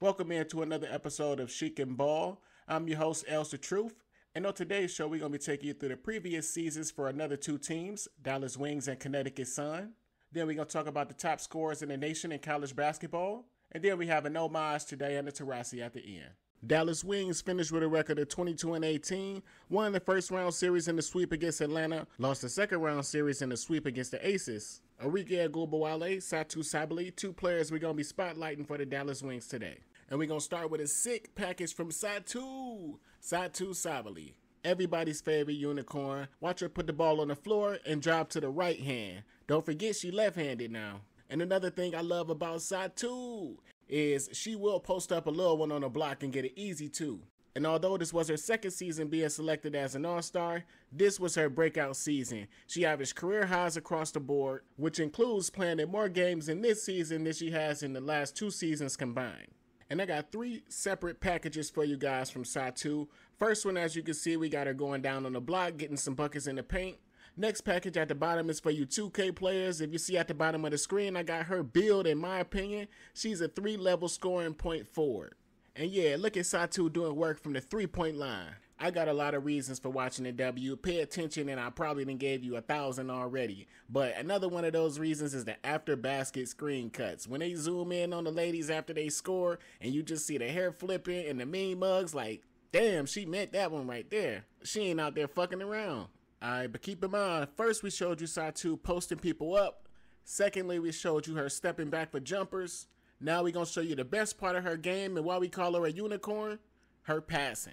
Welcome into another episode of Chic and Ball. I'm your host, Elsa Truth, and on today's show, we're going to be taking you through the previous seasons for another two teams, Dallas Wings and Connecticut Sun. Then we're going to talk about the top scorers in the nation in college basketball, and then we have an homage to Diana Taurasi at the end. Dallas Wings finished with a record of 22-18, won the first round series in the sweep against Atlanta, lost the second round series in the sweep against the Aces. Arike Ogunbowale, Satou Sabally, two players we're going to be spotlighting for the Dallas Wings today. And we're going to start with a sick package from Satou Sabally. Everybody's favorite unicorn. Watch her put the ball on the floor and drive to the right hand. Don't forget she left-handed now. And another thing I love about Satou is she will post up a little one on the block and get it easy too. And although this was her second season being selected as an all-star, this was her breakout season. She averaged career highs across the board, which includes playing in more games in this season than she has in the last two seasons combined. And I got three separate packages for you guys from Satou. First one, as you can see, we got her going down on the block, getting some buckets in the paint. Next package at the bottom is for you 2K players. If you see at the bottom of the screen, I got her build. In my opinion, she's a 3-level scoring point forward. And yeah, look at Satou doing work from the 3-point line. I got a lot of reasons for watching the W. Pay attention, and I probably done gave you 1,000 already. But another one of those reasons is the after basket screen cuts. When they zoom in on the ladies after they score, and you just see the hair flipping and the mean mugs, like, damn, she meant that one right there. She ain't out there fucking around. Alright, but keep in mind, first we showed you Satou posting people up. Secondly, we showed you her stepping back for jumpers. Now we're going to show you the best part of her game and why we call her a unicorn, her passing.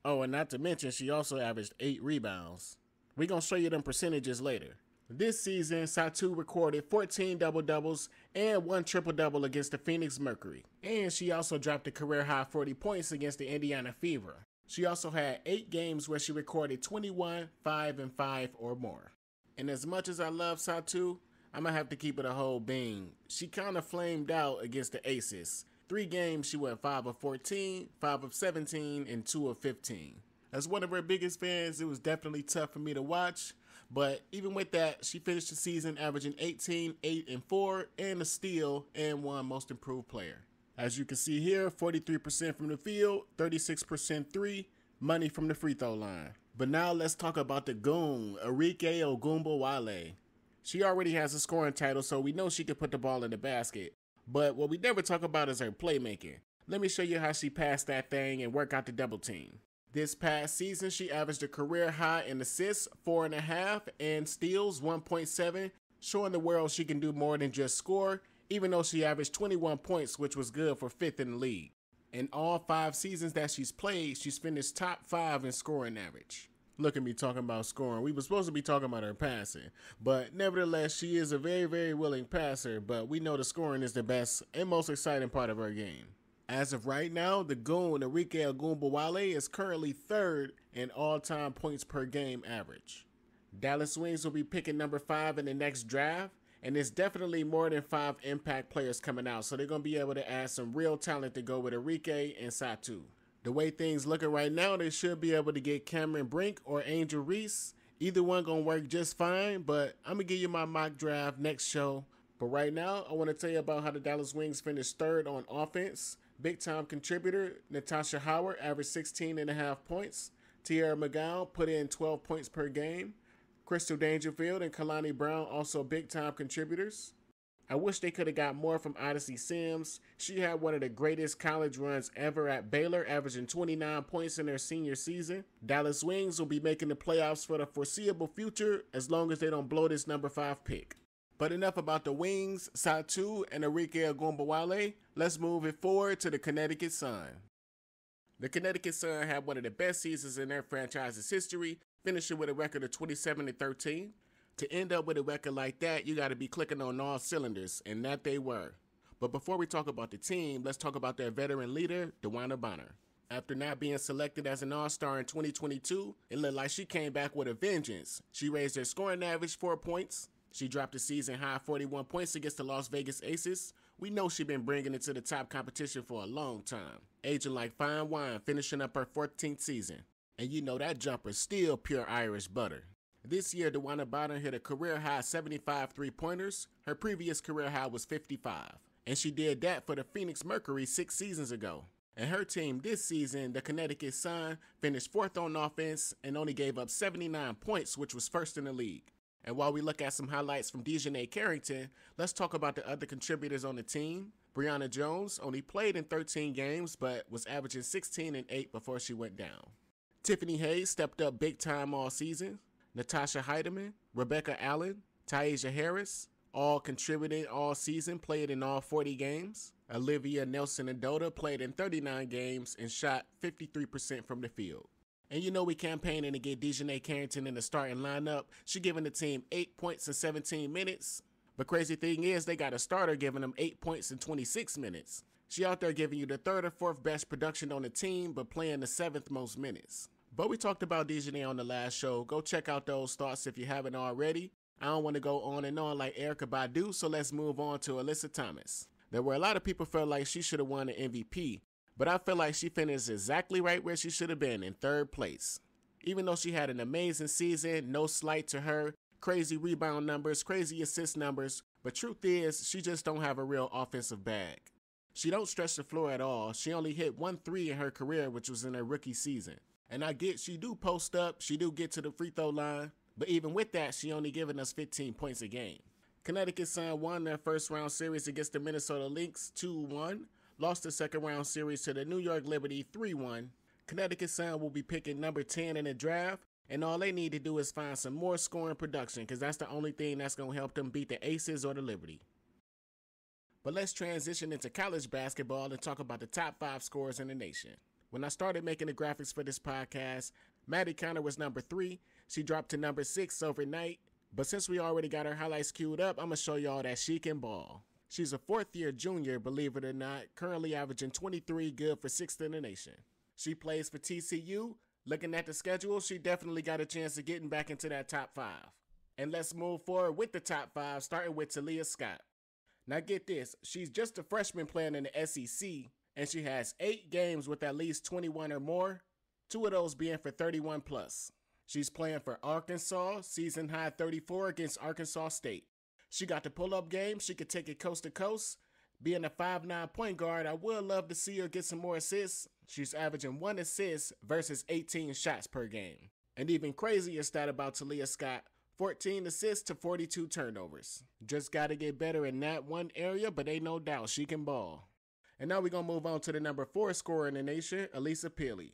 Oh, and not to mention, she also averaged 8 rebounds. We're going to show you them percentages later. This season, Satou recorded 14 double-doubles and 1 triple-double against the Phoenix Mercury. And she also dropped a career-high 40 points against the Indiana Fever. She also had 8 games where she recorded 21, 5, and 5 or more. And as much as I love Satou, I'm going to have to keep it a whole bean. She kind of flamed out against the Aces. 3 games, she went 5 of 14, 5 of 17, and 2 of 15. As one of her biggest fans, it was definitely tough for me to watch. But even with that, she finished the season averaging 18, 8, and 4, and a steal, and 1 Most Improved Player. As you can see here, 43% from the field, 36% 3, money from the free throw line. But now let's talk about the goon, Arike Ogunbowale. She already has a scoring title, so we know she can put the ball in the basket. But what we never talk about is her playmaking. Let me show you how she passed that thing and work out the double team. This past season, she averaged a career high in assists, 4.5, and steals, 1.7, showing the world she can do more than just score, even though she averaged 21 points, which was good for 5th in the league. In all 5 seasons that she's played, she's finished top 5 in scoring average. Look at me talking about scoring. We were supposed to be talking about her passing. But nevertheless, she is a very, very willing passer, but we know the scoring is the best and most exciting part of her game. As of right now, the goon, Arike Ogunbowale, is currently 3rd in all-time points per game average. Dallas Wings will be picking number 5 in the next draft, and there's definitely more than 5 impact players coming out, so they're going to be able to add some real talent to go with Arike and Satou. The way things looking right now, they should be able to get Cameron Brink or Angel Reese. Either one gonna work just fine, but I'm gonna give you my mock draft next show. But right now, I want to tell you about how the Dallas Wings finished 3rd on offense. Big time contributor, Natasha Howard averaged 16.5 points. Tierra McGowan put in 12 points per game. Crystal Dangerfield and Kalani Brown also big time contributors. I wish they could have got more from Odyssey Sims. She had one of the greatest college runs ever at Baylor, averaging 29 points in her senior season. Dallas Wings will be making the playoffs for the foreseeable future as long as they don't blow this number 5 pick. But enough about the Wings, Satou, and Arike Ogunbowale. Let's move it forward to the Connecticut Sun. The Connecticut Sun had one of the best seasons in their franchise's history, finishing with a record of 27-13. To end up with a record like that, you got to be clicking on all cylinders, and that they were. But before we talk about the team, let's talk about their veteran leader, Dewanna Bonner. After not being selected as an all-star in 2022, it looked like she came back with a vengeance. She raised her scoring average 4 points. She dropped a season-high 41 points against the Las Vegas Aces. We know she's been bringing it to the top competition for a long time. Aging like fine wine, finishing up her 14th season. And you know that jumper's still pure Irish butter. This year, Dewanna Bonner hit a career-high 75 three-pointers. Her previous career high was 55. And she did that for the Phoenix Mercury 6 seasons ago. And her team this season, the Connecticut Sun, finished 4th on offense and only gave up 79 points, which was 1st in the league. And while we look at some highlights from DiJonai Carrington, let's talk about the other contributors on the team. Brianna Jones only played in 13 games, but was averaging 16 and 8 before she went down. Tiffany Hayes stepped up big time all season. Natasha Heidemann, Rebecca Allen, Taisha Harris, all contributed all season, played in all 40 games. Olivia Nelson-Adota played in 39 games and shot 53% from the field. And you know we campaigning to get DiJonai Carrington in the starting lineup. She giving the team 8 points in 17 minutes. But crazy thing is they got a starter giving them 8 points in 26 minutes. She out there giving you the 3rd or 4th best production on the team, but playing the 7th most minutes. But we talked about DiJonai on the last show. Go check out those thoughts if you haven't already. I don't want to go on and on like Erykah Badu, so let's move on to Alyssa Thomas. There were a lot of people felt like she should have won an MVP, but I feel like she finished exactly right where she should have been, in 3rd place. Even though she had an amazing season, no slight to her, crazy rebound numbers, crazy assist numbers, but truth is, she just don't have a real offensive bag. She don't stretch the floor at all. She only hit 1 3 in her career, which was in her rookie season. And I get she do post up, she do get to the free throw line, but even with that, she only giving us 15 points a game. Connecticut Sun won their 1st round series against the Minnesota Lynx 2-1, lost the 2nd round series to the New York Liberty 3-1. Connecticut Sun will be picking number 10 in the draft, and all they need to do is find some more scoring production, because that's the only thing that's going to help them beat the Aces or the Liberty. But let's transition into college basketball and talk about the top 5 scorers in the nation. When I started making the graphics for this podcast, Madison Conner was number 3. She dropped to number 6 overnight. But since we already got her highlights queued up, I'm going to show y'all that she can ball. She's a 4th-year junior, believe it or not, currently averaging 23, good for 6th in the nation. She plays for TCU. Looking at the schedule, she definitely got a chance of getting back into that top 5. And let's move forward with the top 5, starting with Taliah Scott. Now get this, she's just a freshman playing in the SEC, and she has 8 games with at least 21 or more, 2 of those being for 31 plus. She's playing for Arkansas, season high 34 against Arkansas State. She got the pull-up game, she could take it coast to coast. Being a 5'9" point guard, I would love to see her get some more assists. She's averaging 1 assist versus 18 shots per game. And even crazier stat about Taliah Scott, 14 assists to 42 turnovers. Just got to get better in that one area, but ain't no doubt she can ball. And now we're going to move on to the number 4 scorer in the nation, Alissa Pili.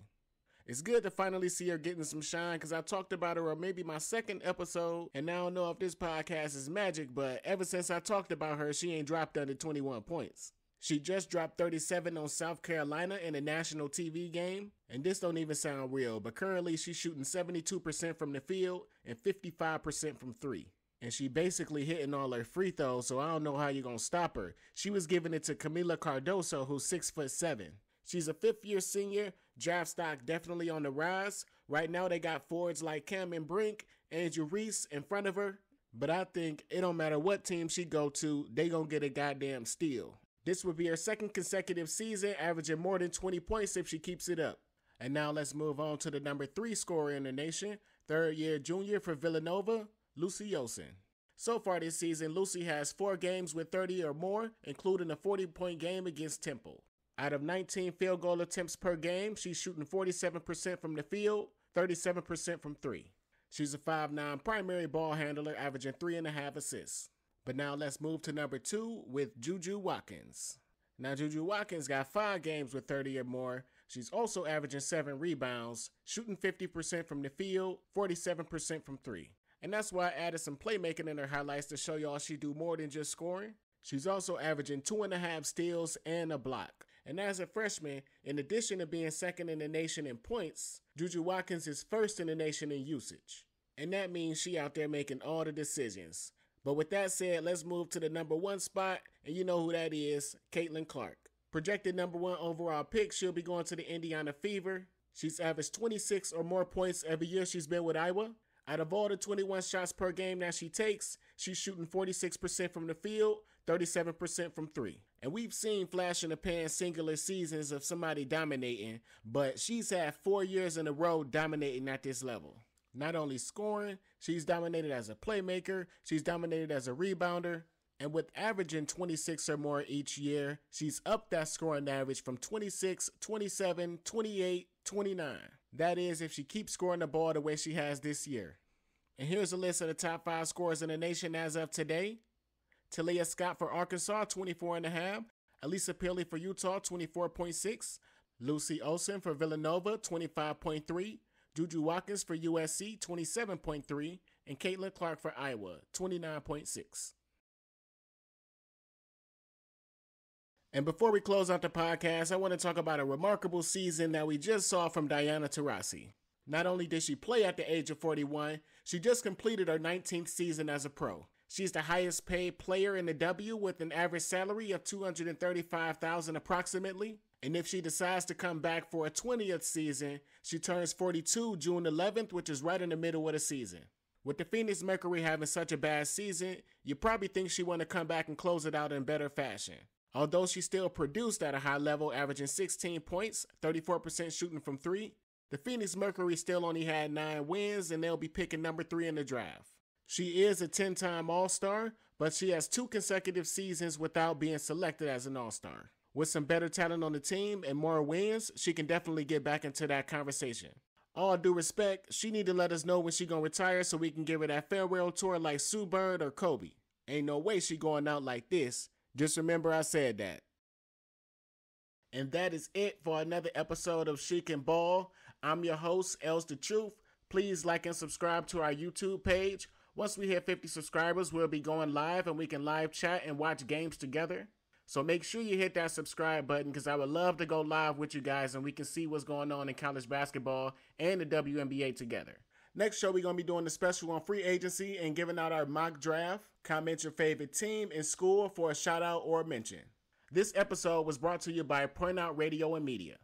It's good to finally see her getting some shine, because I talked about her on maybe my 2nd episode, and I don't know if this podcast is magic, but ever since I talked about her, she ain't dropped under 21 points. She just dropped 37 on South Carolina in a national TV game, and this don't even sound real, but currently she's shooting 72% from the field and 55% from 3. And she basically hitting all her free throws, so I don't know how you're going to stop her. She was giving it to Camila Cardoso, who's 6'7". She's a 5th-year senior, draft stock definitely on the rise. Right now they got forwards like Cameron Brink, Andrew Reese in front of her. But I think it don't matter what team she go to, they gonna get a goddamn steal. This would be her 2nd consecutive season, averaging more than 20 points if she keeps it up. And now let's move on to the number 3 scorer in the nation, 3rd-year junior for Villanova, Lucy Yosin. So far this season, Lucy has 4 games with 30 or more, including a 40-point game against Temple. Out of 19 field goal attempts per game, she's shooting 47% from the field, 37% from 3. She's a 5'9" primary ball handler, averaging 3.5 assists. But now let's move to number 2 with JuJu Watkins. Now JuJu Watkins got 5 games with 30 or more. She's also averaging 7 rebounds, shooting 50% from the field, 47% from 3. And that's why I added some playmaking in her highlights to show y'all she do more than just scoring. She's also averaging 2.5 steals and a block. And as a freshman, in addition to being 2nd in the nation in points, JuJu Watkins is 1st in the nation in usage. And that means she out there making all the decisions. But with that said, let's move to the number 1 spot, and you know who that is, Caitlin Clark. Projected number 1 overall pick, she'll be going to the Indiana Fever. She's averaged 26 or more points every year she's been with Iowa. Out of all the 21 shots per game that she takes, she's shooting 46% from the field, 37% from 3. And we've seen flash in the pan singular seasons of somebody dominating, but she's had 4 years in a row dominating at this level. Not only scoring, she's dominated as a playmaker, she's dominated as a rebounder. And with averaging 26 or more each year, she's upped that scoring average from 26, 27, 28, 29. That is, if she keeps scoring the ball the way she has this year. And here's a list of the top 5 scorers in the nation as of today. Taliah Scott for Arkansas, 24.5. Alissa Pili for Utah, 24.6. Lucy Olsen for Villanova, 25.3. JuJu Watkins for USC, 27.3. And Caitlin Clark for Iowa, 29.6. And before we close out the podcast, I want to talk about a remarkable season that we just saw from Diana Taurasi. Not only did she play at the age of 41, she just completed her 19th season as a pro. She's the highest paid player in the W with an average salary of $235,000 approximately. And if she decides to come back for a 20th season, she turns 42 June 11th, which is right in the middle of the season. With the Phoenix Mercury having such a bad season, you probably think she want to come back and close it out in better fashion. Although she still produced at a high level, averaging 16 points, 34% shooting from 3, the Phoenix Mercury still only had 9 wins, and they'll be picking number 3 in the draft. She is a 10-time All-Star, but she has 2 consecutive seasons without being selected as an All-Star. With some better talent on the team and more wins, she can definitely get back into that conversation. All due respect, she need to let us know when she gonna retire so we can give her that farewell tour like Sue Bird or Kobe. Ain't no way she going out like this. Just remember I said that. And that is it for another episode of Chic and Ball. I'm your host, Els the Truth. Please like and subscribe to our YouTube page. Once we hit 50 subscribers, we'll be going live and we can live chat and watch games together. So make sure you hit that subscribe button because I would love to go live with you guys and we can see what's going on in college basketball and the WNBA together. Next show, we're going to be doing the special on free agency and giving out our mock draft. Comment your favorite team and school for a shout out or a mention. This episode was brought to you by Point Out Radio and Media.